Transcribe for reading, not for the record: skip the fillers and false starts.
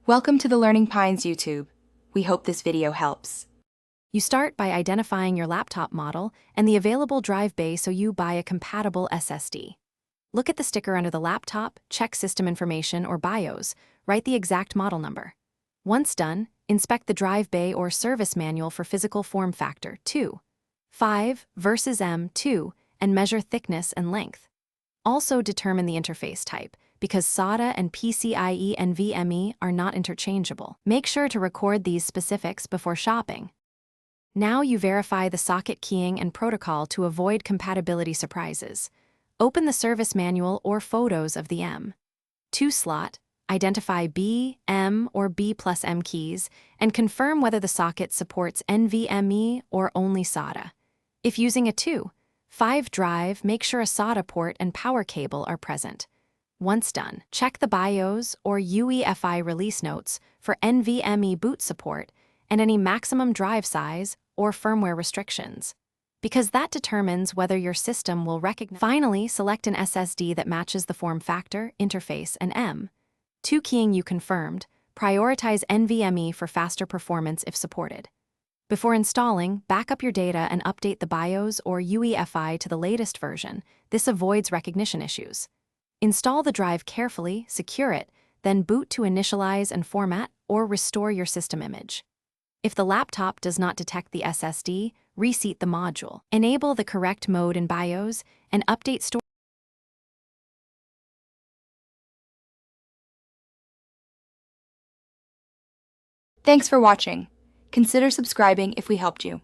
Welcome to the Learning Pines YouTube. We hope this video helps. You start by identifying your laptop model and the available drive bay so you buy a compatible SSD. Look at the sticker under the laptop, check system information or BIOS, write the exact model number. Once done, inspect the drive bay or service manual for physical form factor 2, 5 versus M2, and measure thickness and length. Also determine the interface type, because SATA and PCIe NVMe are not interchangeable. Make sure to record these specifics before shopping. Now you verify the socket keying and protocol to avoid compatibility surprises. Open the service manual or photos of the M2 slot, identify B, M, or B plus M keys, and confirm whether the socket supports NVMe or only SATA. If using a 2.5 drive, make sure a SATA port and power cable are present. Once done, check the BIOS or UEFI release notes for NVMe boot support and any maximum drive size or firmware restrictions, because that determines whether your system will recognize. Finally, select an SSD that matches the form factor, interface, and M2 keying you confirmed. Prioritize NVMe for faster performance if supported. Before installing, back up your data and update the BIOS or UEFI to the latest version. This avoids recognition issues. Install the drive carefully, secure it, then boot to initialize and format or restore your system image. If the laptop does not detect the SSD, reseat the module. Enable the correct mode in BIOS and update storage. Thanks for watching. Consider subscribing if we helped you.